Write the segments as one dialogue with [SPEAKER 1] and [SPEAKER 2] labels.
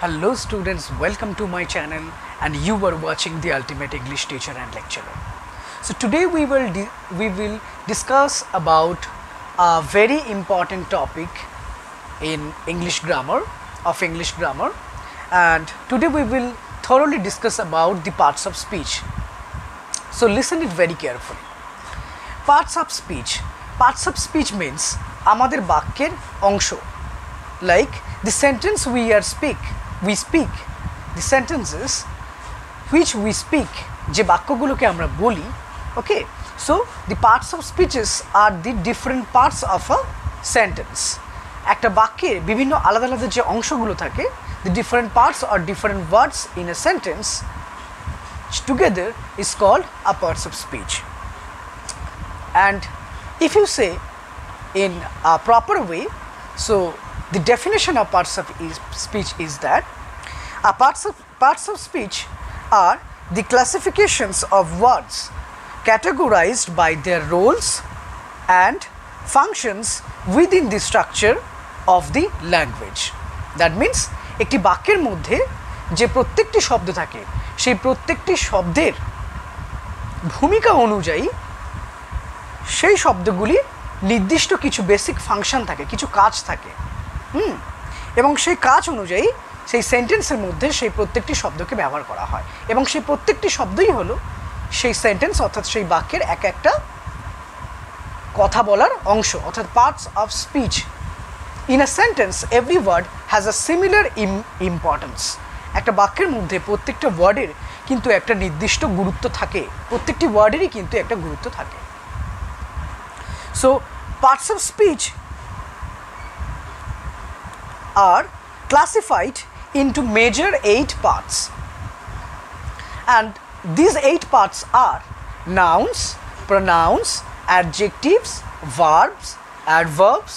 [SPEAKER 1] Hello students, welcome to my channel and you are watching the Ultimate English Teacher and Lecturer. So today we will discuss about a very important topic in English grammar and today we will thoroughly discuss about the parts of speech. So listen it very carefully. Parts of speech means আমাদের বাক্যের অংশ, like the sentence we speak, the sentences which we speak, যে বাক্যগুলোকে আমরা বলি. Okay, so the parts of speeches are the different parts of a sentence. একটা বাক্যের বিভিন্ন আলাদা আলাদা যে অংশগুলো থাকে, the different parts or different words in a sentence together is called a parts of speech. And if you say in a proper way, so the definition of parts of speech is that parts of speech are the classifications of words categorized by their roles and functions within the structure of the language. That means একটি বাক্যের মধ্যে যে প্রত্যেকটি শব্দ থাকে সেই প্রত্যেকটি শব্দের ভূমিকা অনুযায়ী সেই শব্দগুলি নির্দিষ্ট কিছু বেসিক ফাংশন থাকে, কিছু কাজ থাকে, এবং সেই কাজ অনুযায়ী সেই সেন্টেন্সের মধ্যে সেই প্রত্যেকটি শব্দকে ব্যবহার করা হয় এবং সেই প্রত্যেকটি শব্দই হলো সেই সেন্টেন্স অর্থাৎ সেই বাক্যের এক একটা কথা বলার অংশ অর্থাৎ parts of speech. In a sentence every word has a similar importance. একটা বাক্যের মধ্যে প্রত্যেকটা ওয়ার্ডের কিন্তু একটা নির্দিষ্ট গুরুত্ব থাকে, প্রত্যেকটি ওয়ার্ডেরই কিন্তু একটা গুরুত্ব থাকে. So parts of speech are classified into major 8 parts, and these 8 parts are nouns, pronouns, adjectives, verbs, adverbs,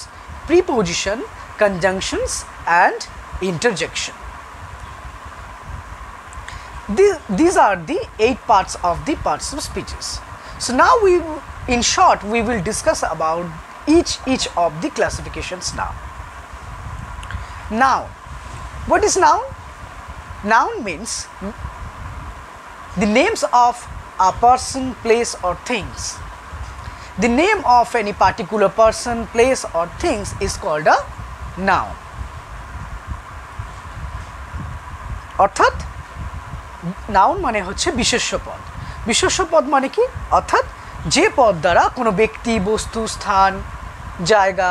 [SPEAKER 1] preposition, conjunctions and interjection. These are the 8 parts of the parts of speeches. So now in short we will discuss about each of the classifications now. Noun. What is noun? Noun means the names of a person, place or things. The name of any particular person, place or things is called a noun. অর্থাৎ noun মানে হচ্ছে বিশেষ্য পদ. বিশেষ্য পদ মানে কি? অর্থাৎ যে পদ দ্বারা কোনো ব্যক্তি, বস্তু, স্থান, জায়গা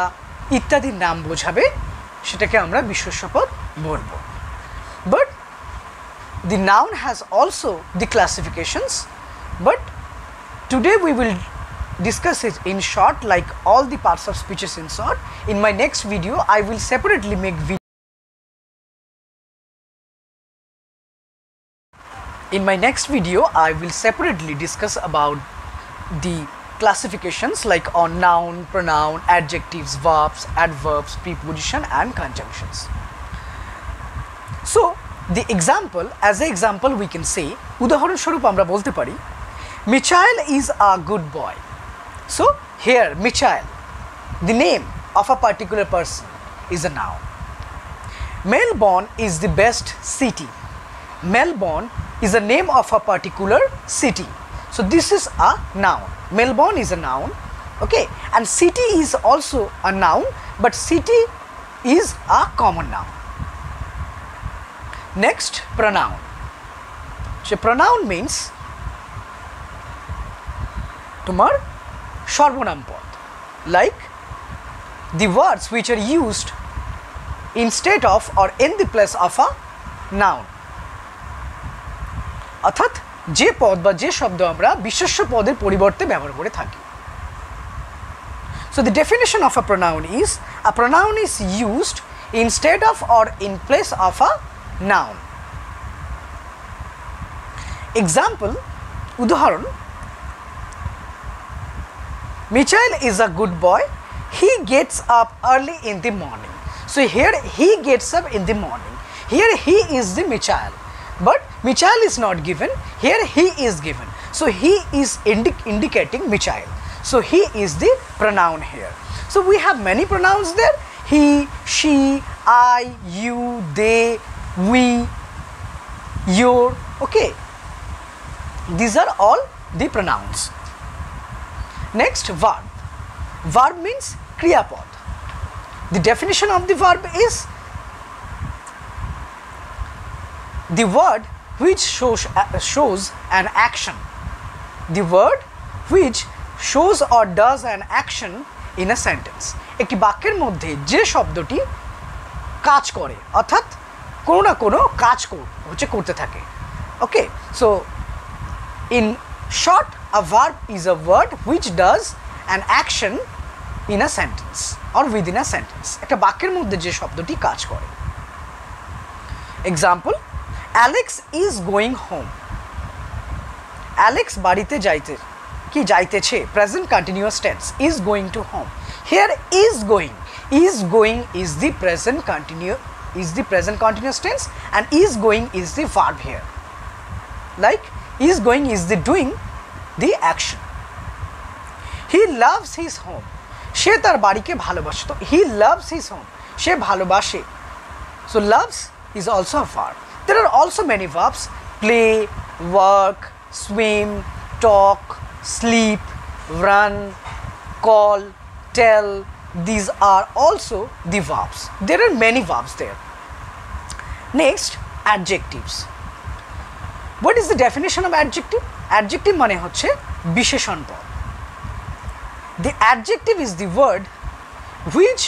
[SPEAKER 1] ইত্যাদির নাম বোঝাবে সেটাকে আমরা বিশেষ্য পদ বলবো. But the noun has also the classifications, but today we will discuss it in short, like all the parts of speeches in short. In my next video I will separately make discuss about the classifications like on noun, pronoun, adjectives, verbs, adverbs, preposition and conjunctions. So the example, as an example we can say, উদাহরণস্বরূপ আমরা বলতে পারি Michael is a good boy. So here Michael, the name of a particular person, is a noun. Melbourne is the best city. Melbourne is a name of a particular city. So this is a noun. Melbourne is a noun, okay, and city is also a noun, but city is a common noun. Next, pronoun. So pronoun means তোমার সর্বনাম পদ, like the words which are used instead of or in the place of a noun. অর্থাৎ যে পদ বা যে শব্দ আমরা বিশেষ্য পদের পরিবর্তে ব্যবহার করে থাকি. So the definition of a pronoun is used instead of or in place of a noun. Example, উদাহরণ, Michael is a good boy. He gets up early in the morning. So here he gets up in the morning. Here he is the Michael. But Michael is not given, here he is given. So he is indicating Michael. So he is the pronoun here. So we have many pronouns there. He, she, I, you, they, we, your. Okay, these are all the pronouns. Next, verb. Verb means kriya pod. The definition of the verb is the word which shows an action. The word which shows or does an action in a sentence. একটি বাক্যের মধ্যে যে শব্দটি কাজ করে, অর্থাৎ কোনো না কোনো কাজ করতে থাকে। Okay, so in short, a verb is a word which does an action in a sentence or within a sentence. একটা বাক্যের মধ্যে যে শব্দটি কাজ করে। Example, Alex is going home. Alex বাড়িতে যাইতেছে, present continuous tense, is going to home. Here is going is the present continuous tense, and is going is the verb here. Like, is going is the doing the action. He loves his home. সে তার বাড়িকে ভালোবাসে। তো he loves his home, সে ভালোবাসে। So loves is also a verb. There are also many verbs: play, work, swim, talk, sleep, run, call, tell. These are also the verbs. There are many verbs there. Next, adjectives. What is the definition of adjective? Adjective মানে হচ্ছে বিশেষণ পদ। The adjective is the word which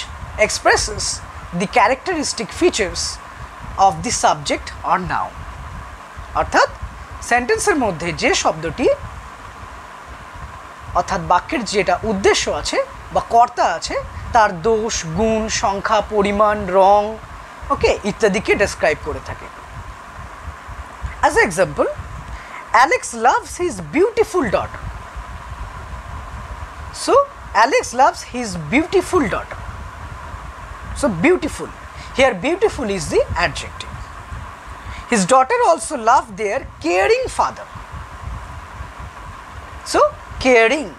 [SPEAKER 1] expresses the characteristic features of the subject or noun. অর্থাৎ সেন্টেন্সের মধ্যে যে শব্দটি, অর্থাৎ বাক্যের যেটা উদ্দেশ্য আছে বা কর্তা আছে, তার দোষ, গুণ, সংখ্যা, পরিমাণ, রং, ওকে, ইত্যাদিকে ডেসক্রাইব করে থাকে। As an example, Alex loves his beautiful daughter. So Alex loves his beautiful daughter. So beautiful, here beautiful is the adjective. His daughter also loved their caring father. So caring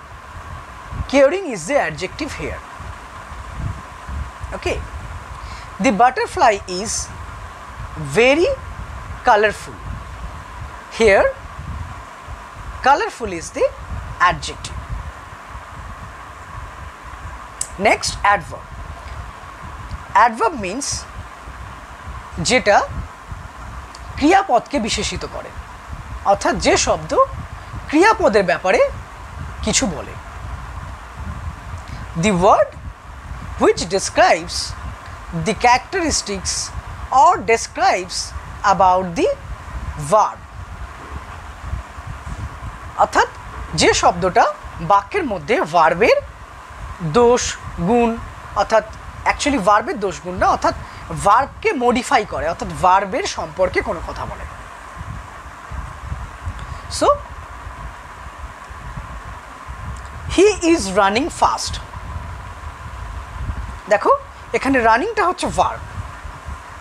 [SPEAKER 1] is the adjective here. Okay, the butterfly is very colorful. Here colorful is the adjective. Next, adverb. Adverb means যেটা ক্রিয়াপদকে বিশেষিত করে, অর্থাৎ যে শব্দ ক্রিয়াপদের ব্যাপারে কিছু বলে। The word which describes the characteristics or describes about the verb. অর্থাৎ যে শব্দটা বাক্যের মধ্যে ভার্বের দোষ, গুণ, অর্থাৎ অ্যাকচুয়ালি ভার্বের দোষ, গুণ না, অর্থাৎ ভার্বকে মডিফাই করে, অর্থাৎ ভার্বের সম্পর্কে কোনো কথা বলে। So he is running fast. দেখো এখানে রানিংটা হচ্ছে ভার্ব,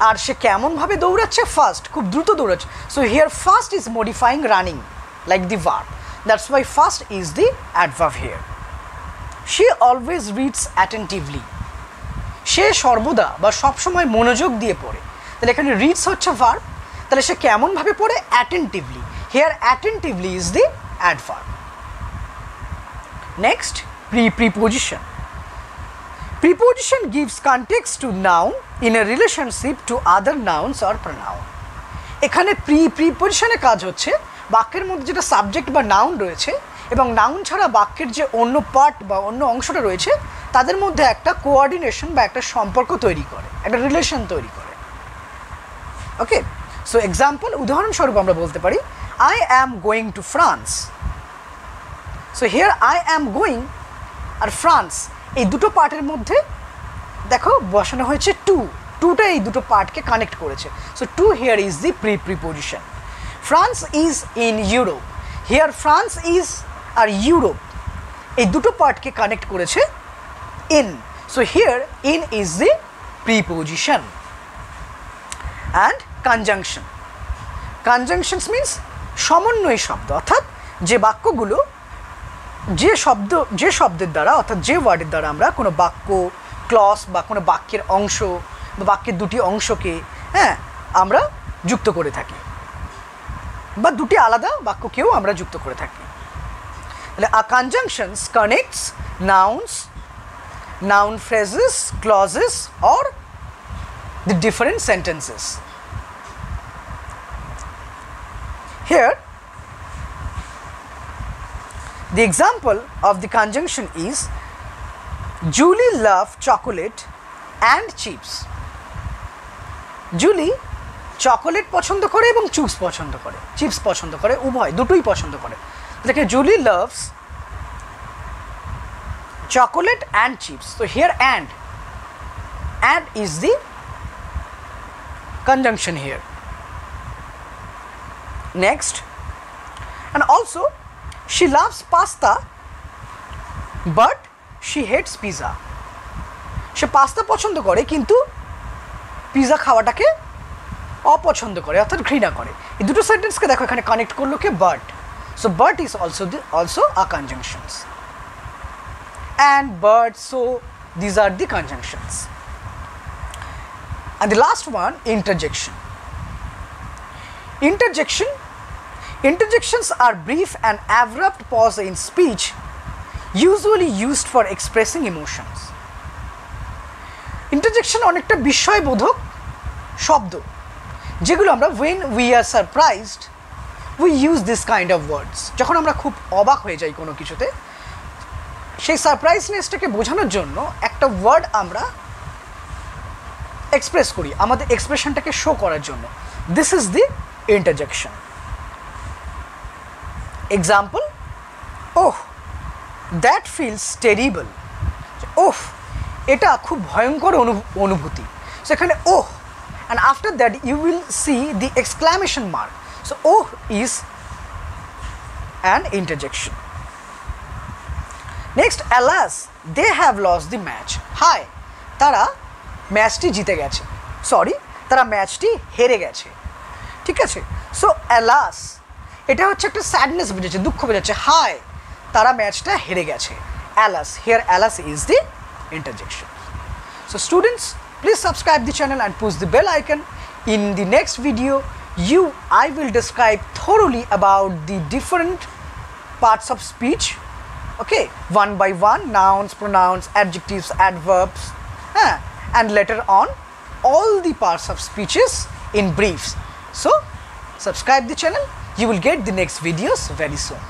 [SPEAKER 1] আর সে কেমনভাবে দৌড়াচ্ছে, ফাস্ট, খুব দ্রুত দৌড়াচ্ছে। So here fast is modifying running like the verb, that's why fast is the adverb here. She always reads attentively. সে সর্বদা বা সবসময় মনোযোগ দিয়ে পড়ে। তাহলে এখানে রিডস হচ্ছে ভার্ব, তাহলে সে কেমনভাবে পড়ে, attentively. Here attentively is the adverb. Next, preposition. Preposition gives context to noun in a relationship to other nouns or pronoun. এখানে preposition-এর কাজ হচ্ছে বাক্যের মধ্যে যেটা সাবজেক্ট বা নাউন রয়েছে এবং নাউন ছাড়া বাক্যের যে অন্য পার্ট বা অন্য অংশটা রয়েছে তাদের মধ্যে একটা কোঅর্ডিনেশন বা একটা সম্পর্ক তৈরি করে, একটা রিলেশন তৈরি করে। ওকে, সো এক্সাম্পল, উদাহরণস্বরূপ আমরা বলতে পারি I am going to France. So here I am going আর ফ্রান্স, এই দুটো পার্টের মধ্যে দেখো বসানো হয়েছে টুটা এই দুটো পার্টকে কানেক্ট করেছে। So to here is the preposition. France is in Europe, here France is আর ইউরোপ এই দুটো পার্টকে কানেক্ট করেছে in. So here in is the preposition. And conjunction. Conjunctions means সমন্বয় শব্দ, অর্থাৎ যে বাক্যগুলো যে শব্দের দ্বারা, অর্থাৎ যে ওয়ার্ডের দ্বারা আমরা কোনো বাক্য, ক্লজ বা কোনো বাক্যের অংশ বা বাক্যের দুটি অংশকে আমরা যুক্ত করে থাকি, বা দুটি আলাদা বাক্যকেও আমরা যুক্ত করে থাকি। তাহলে a conjunctions connects nouns, noun phrases, clauses or the different sentences. Here the example of the conjunction is Julie loved chocolate and chips. Julie chocolate পছন্দ করে এবং চিপস পছন্দ করে, চিপস পছন্দ করে, উভয় দুটোই পছন্দ করে। দেখে Julie loves chocolate and chips. So here and is the conjunction here. Next, and also she loves pasta but she hates pizza. Say pasta পছন্দ করে কিন্তু পিজা খাওয়াটাকে অপছন্দ করে, অর্থাৎ ঘৃণা করে। এই দুটো সেন্টেন্সকে দেখো এখানে কানেক্ট করলো কে but. So but is also a conjunctions. And but, so these are the conjunctions. And the last one, interjection. Interjections are brief and abrupt pause in speech, usually used for expressing emotions. Interjection অনেকটা বিস্ময়বোধক শব্দ, যেগুলো আমরা when we are surprised we use this kind of words. যখন আমরা খুব অবাক হয়ে যাই কোনো কিছুতে, সেই সারপ্রাইজনেসটাকে বোঝানোর জন্য একটা ওয়ার্ড আমরা এক্সপ্রেস করি, আমাদের এক্সপ্রেশনটাকে শো করার জন্য। This is the interjection. Example, oh that feels terrible. Oh এটা খুব ভয়ঙ্কর অনুভূতি। সো এখানে oh and after that you will see the exclamation mark. So oh is an interjection. Next, alas they have lost the match. হায় তারা ম্যাচটি জিতে গেছে, সরি তারা ম্যাচটি হেরে গেছে। ঠিক আছে, সো অ্যালাস এটা হচ্ছে একটা স্যাডনেস বোঝাচ্ছে, দুঃখ বোঝাচ্ছে। হায় তারা ম্যাচটা হেরে গেছে, alas. Here alas is the interjection. So students, please subscribe the channel and push the bell icon. In the next video I will describe thoroughly about the different parts of speech, okay, one by one, nouns, pronouns, adjectives, adverbs, and later on all the parts of speeches in briefs. So subscribe the channel, you will get the next videos very soon.